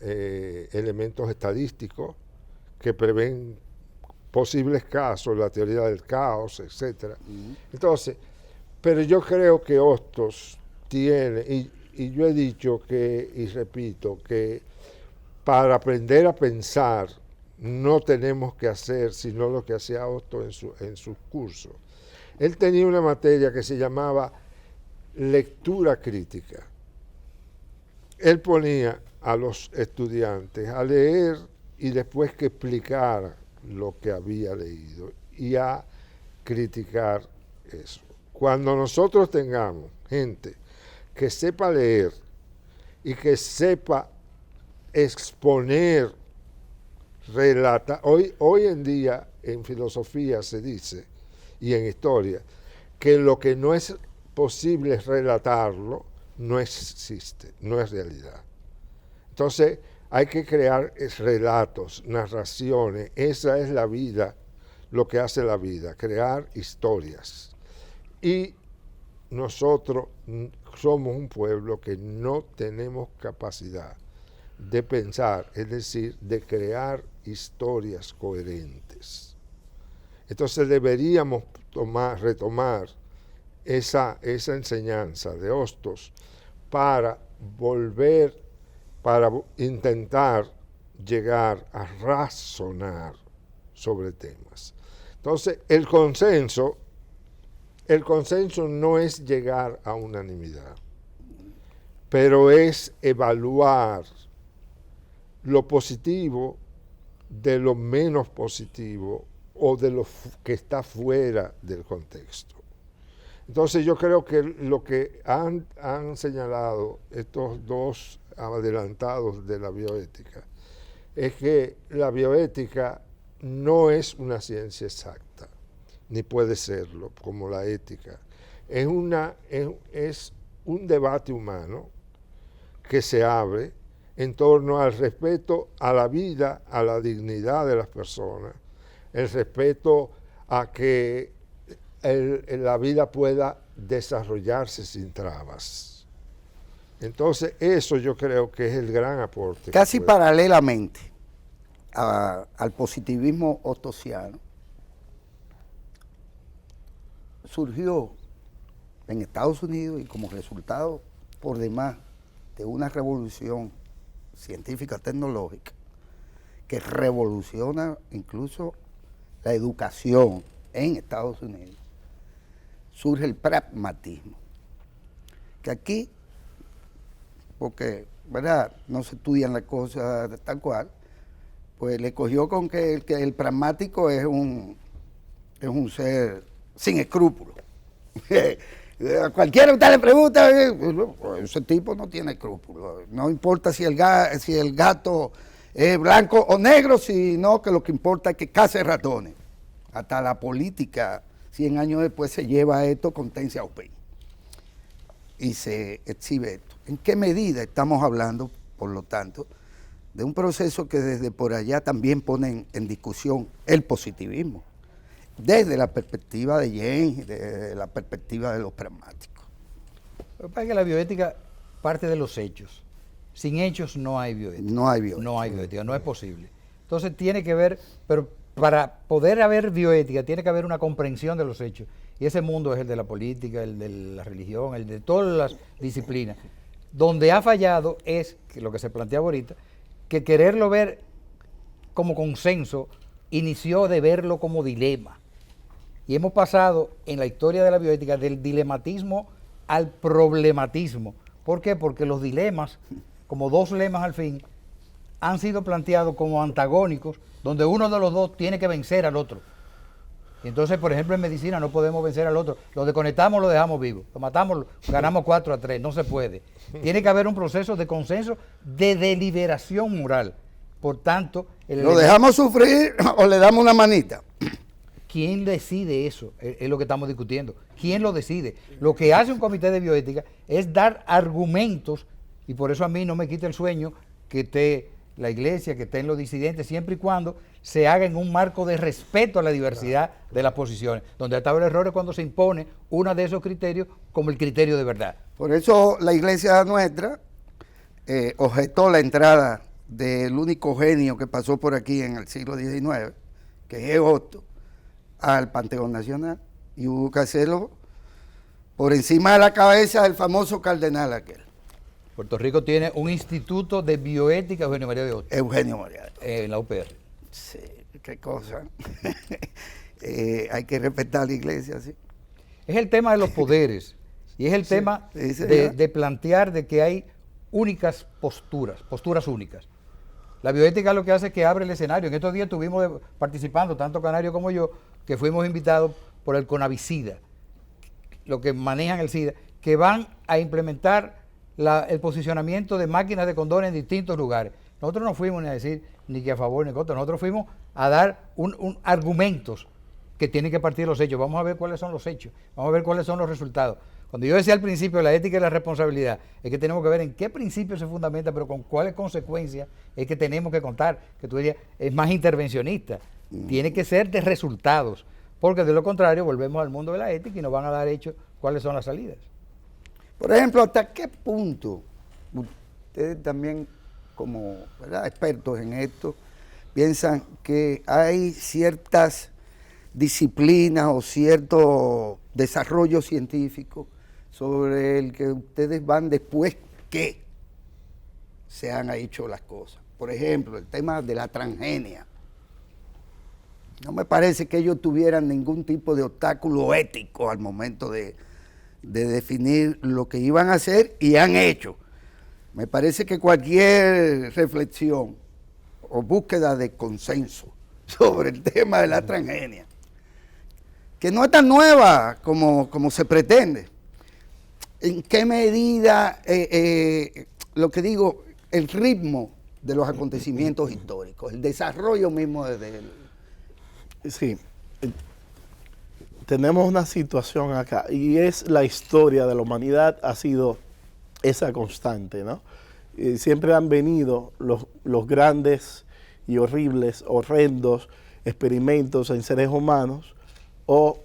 elementos estadísticos que prevén posibles casos, la teoría del caos, etc. Entonces, pero yo creo que Hostos tiene, y yo he dicho que, y repito, que para aprender a pensar no tenemos que hacer sino lo que hacía Hostos en sus cursos. Él tenía una materia que se llamaba lectura crítica. Él ponía a los estudiantes a leer y después que explicara lo que había leído y a criticar eso. Cuando nosotros tengamos gente que sepa leer y que sepa exponer Hoy en día en filosofía se dice, y en historia, que lo que no es posible relatarlo no existe, no es realidad. Entonces hay que crear relatos, narraciones, esa es la vida, lo que hace la vida, crear historias. Y nosotros somos un pueblo que no tenemos capacidad de pensar, es decir, de crear historias coherentes. Entonces deberíamos retomar esa enseñanza de Hostos para intentar llegar a razonar sobre temas. Entonces, el consenso no es llegar a unanimidad, pero es evaluar lo positivo de lo menos positivo o de lo que está fuera del contexto. Entonces yo creo que lo que han señalado estos dos adelantados de la bioética es que la bioética no es una ciencia exacta, ni puede serlo como la ética. Es un debate humano que se abre en torno al respeto a la vida, a la dignidad de las personas, el respeto a que la vida pueda desarrollarse sin trabas. Entonces, eso yo creo que es el gran aporte. Casi paralelamente al positivismo hostosiano, surgió en Estados Unidos y como resultado por demás de una revolución científica tecnológica que revoluciona incluso la educación en Estados Unidos, surge el pragmatismo, que aquí, porque ¿verdad?, no se estudian las cosas tal cual, pues le cogió con que el pragmático es un ser sin escrúpulos. A cualquiera usted le pregunta, ese tipo no tiene escrúpulos, no importa si el gato es blanco o negro, sino que lo que importa es que cace ratones. Hasta la política, 100 años después, se lleva esto con Deng Xiaoping y se exhibe esto. ¿En qué medida estamos hablando, por lo tanto, de un proceso que desde por allá también pone en discusión el positivismo, desde la perspectiva de James, desde la perspectiva de los pragmáticos? Lo que pasa es que la bioética parte de los hechos. Sin hechos no hay bioética. No hay bioética. No hay bioética, no es posible. Entonces tiene que ver, pero para poder haber bioética tiene que haber una comprensión de los hechos. Y ese mundo es el de la política, el de la religión, el de todas las disciplinas. Donde ha fallado es, que lo que se planteaba ahorita, que quererlo ver como consenso inició de verlo como dilema. Y hemos pasado en la historia de la bioética del dilematismo al problematismo. ¿Por qué? Porque los dilemas, como dos lemas al fin, han sido planteados como antagónicos, donde uno de los dos tiene que vencer al otro. Y entonces, por ejemplo, en medicina no podemos vencer al otro. Lo desconectamos, lo dejamos vivo. Lo matamos, ganamos 4-3. No se puede. Tiene que haber un proceso de consenso, de deliberación moral. Por tanto, ¿lo dejamos sufrir o le damos una manita? ¿Quién decide eso? Es lo que estamos discutiendo. ¿Quién lo decide? Lo que hace un comité de bioética es dar argumentos, y por eso a mí no me quita el sueño que esté la iglesia, que estén los disidentes, siempre y cuando se haga en un marco de respeto a la diversidad de las posiciones. Donde estaba el error es cuando se impone uno de esos criterios como el criterio de verdad. Por eso la iglesia nuestra objetó la entrada del único genio que pasó por aquí en el siglo XIX, que es Hostos, al Panteón Nacional, y hubo que hacerlo por encima de la cabeza del famoso cardenal aquel. Puerto Rico tiene un instituto de bioética, Eugenio María de Hostos. Eugenio María de Hostos. En la UPR. Sí, qué cosa. Hay que respetar a la iglesia, sí. Es el tema de los poderes, y es el tema de plantear de que hay únicas posturas únicas. La bioética lo que hace es que abre el escenario. En estos días estuvimos participando, tanto Canario como yo, que fuimos invitados por el CONAVICIDA, lo que manejan el SIDA, que van a implementar el posicionamiento de máquinas de condones en distintos lugares. Nosotros no fuimos ni a decir ni que a favor ni contra, nosotros fuimos a dar argumentos que tienen que partir de los hechos. Vamos a ver cuáles son los hechos, vamos a ver cuáles son los resultados. Cuando yo decía al principio la ética y la responsabilidad, es que tenemos que ver en qué principios se fundamenta, pero con cuáles consecuencias es que tenemos que contar, que tú dirías, es más intervencionista. Tiene que ser de resultados, porque de lo contrario volvemos al mundo de la ética y nos van a dar hechos cuáles son las salidas. Por ejemplo, ¿hasta qué punto ustedes también, como, ¿verdad?, expertos en esto, piensan que hay ciertas disciplinas o cierto desarrollo científico sobre el que ustedes van después que se han hecho las cosas? Por ejemplo, el tema de la transgenia. No me parece que ellos tuvieran ningún tipo de obstáculo ético al momento de definir lo que iban a hacer y han hecho. Me parece que cualquier reflexión o búsqueda de consenso sobre el tema de la transgenia, que no es tan nueva como se pretende, ¿en qué medida, lo que digo, el ritmo de los acontecimientos históricos, el desarrollo mismo Sí, tenemos una situación acá y es la historia de la humanidad ha sido esa constante, ¿no? Siempre han venido los grandes y horribles, horrendos experimentos en seres humanos o,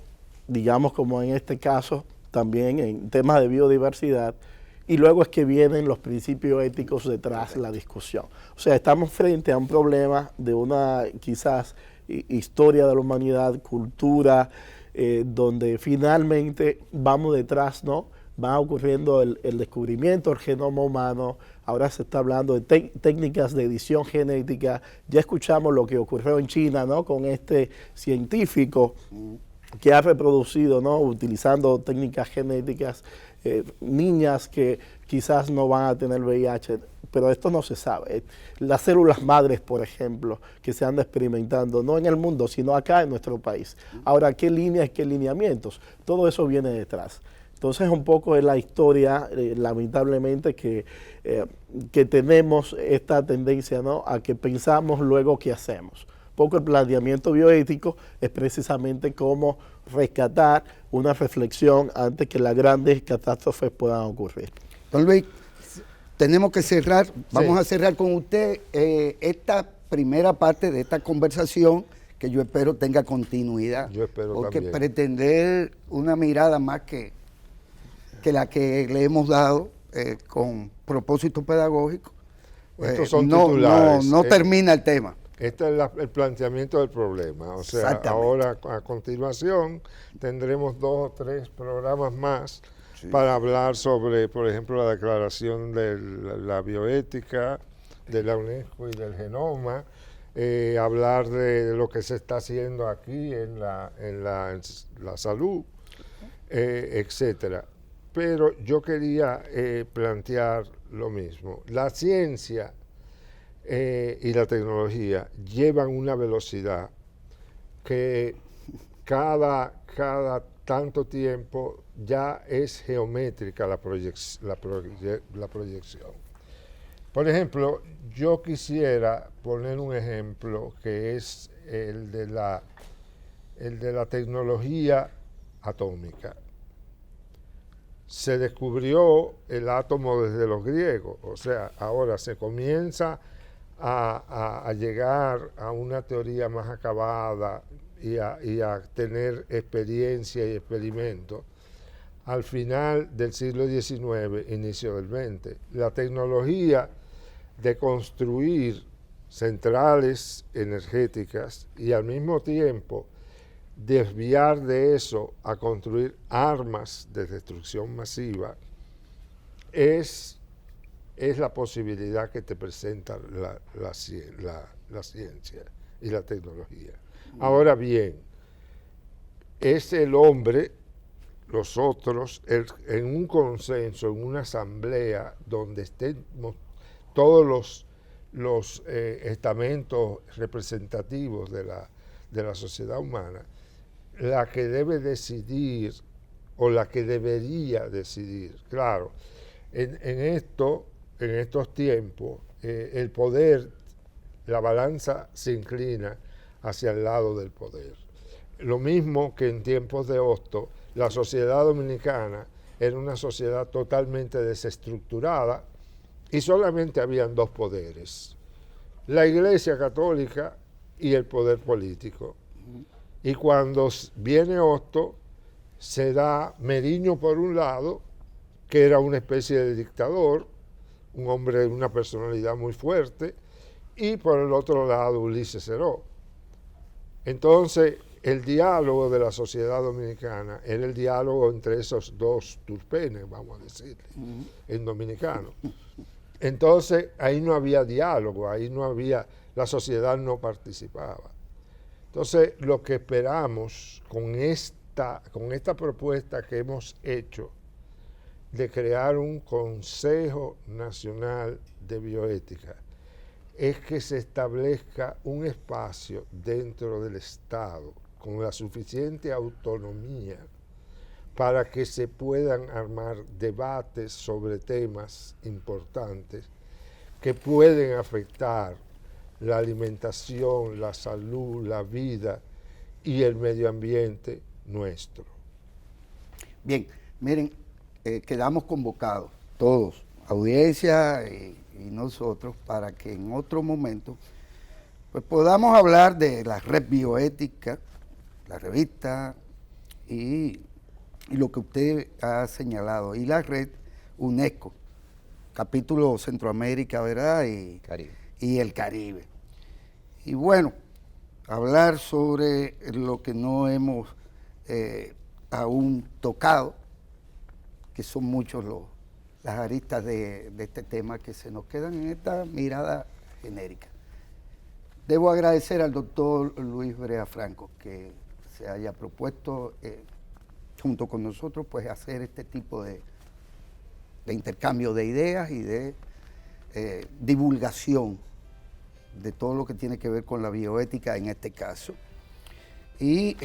digamos, como en este caso, también en temas de biodiversidad, y luego es que vienen los principios éticos detrás de la discusión. O sea, estamos frente a un problema de una, quizás, historia de la humanidad, cultura, donde finalmente vamos detrás, ¿no? Va ocurriendo el descubrimiento del genoma humano, ahora se está hablando de técnicas de edición genética, ya escuchamos lo que ocurrió en China, ¿no?, con este científico que ha reproducido, ¿no?, utilizando técnicas genéticas, niñas que quizás no van a tener VIH, pero esto no se sabe. Las células madres, por ejemplo, que se andan experimentando, no en el mundo, sino acá en nuestro país. Ahora, ¿qué líneas, qué lineamientos? Todo eso viene detrás. Entonces, un poco es la historia, lamentablemente, que tenemos esta tendencia, ¿no?, a que pensamos luego qué hacemos. Poco el planteamiento bioético es precisamente cómo rescatar una reflexión antes que las grandes catástrofes puedan ocurrir. Don Luis, tenemos que cerrar, vamos Sí. a cerrar con usted esta primera parte de esta conversación que yo espero tenga continuidad. Yo espero porque también. pretender una mirada más que la que le hemos dado con propósito pedagógico, Estos son titulares. no termina el tema. Este es el planteamiento del problema. O sea, Exactamente. ahora a continuación tendremos 2 o 3 programas más para hablar sobre, por ejemplo, la declaración de la bioética de la UNESCO y del genoma, hablar de lo que se está haciendo aquí en la salud, etcétera. Pero yo quería plantear lo mismo. La ciencia y la tecnología llevan una velocidad que cada tanto tiempo ya es geométrica la proyección. Por ejemplo, yo quisiera poner un ejemplo que es el de la tecnología atómica. Se descubrió el átomo desde los griegos, o sea, ahora se comienza a llegar a una teoría más acabada y a tener experiencia y experimento al final del siglo XIX, inicio del XX. La tecnología de construir centrales energéticas y al mismo tiempo desviar de eso a construir armas de destrucción masiva es la posibilidad que te presenta la ciencia y la tecnología. Ahora bien, es el hombre, los otros, en un consenso, en una asamblea donde estemos todos los estamentos representativos de la sociedad humana, la que debe decidir o la que debería decidir. Claro, en estos tiempos el poder, la balanza se inclina hacia el lado del poder. Lo mismo que en tiempos de Hostos, la sociedad dominicana era una sociedad totalmente desestructurada y solamente habían dos poderes, la Iglesia Católica y el poder político. Y cuando viene Hostos, se da Meriño por un lado, que era una especie de dictador, un hombre de una personalidad muy fuerte, y por el otro lado Ulises Seró. Entonces, el diálogo de la sociedad dominicana era el diálogo entre esos dos turpenes, vamos a decir, en dominicano. Entonces, ahí no había diálogo, ahí no había, la sociedad no participaba. Entonces, lo que esperamos con esta propuesta que hemos hecho de crear un Consejo Nacional de Bioética es que se establezca un espacio dentro del Estado con la suficiente autonomía para que se puedan armar debates sobre temas importantes que pueden afectar la alimentación, la salud, la vida y el medio ambiente nuestro. Bien, miren, quedamos convocados todos, audiencia y nosotros, para que en otro momento pues podamos hablar de la red bioética, la revista y lo que usted ha señalado, y la red UNESCO, capítulo Centroamérica, ¿verdad? Y el Caribe. Y bueno, hablar sobre lo que no hemos aún tocado, que son muchos las aristas de este tema que se nos quedan en esta mirada genérica. Debo agradecer al doctor Luis Brea Franco que se haya propuesto junto con nosotros pues hacer este tipo de intercambio de ideas y de divulgación de todo lo que tiene que ver con la bioética en este caso. Y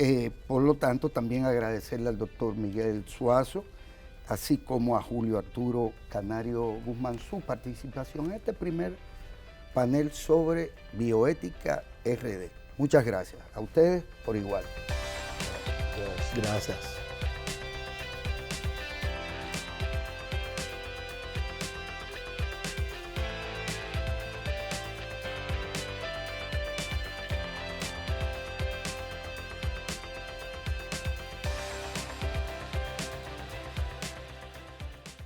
por lo tanto también agradecerle al doctor Miguel Suazo, así como a Julio Arturo Canario Guzmán su participación en este primer panel sobre bioética RD. Muchas gracias. A ustedes por igual. Gracias.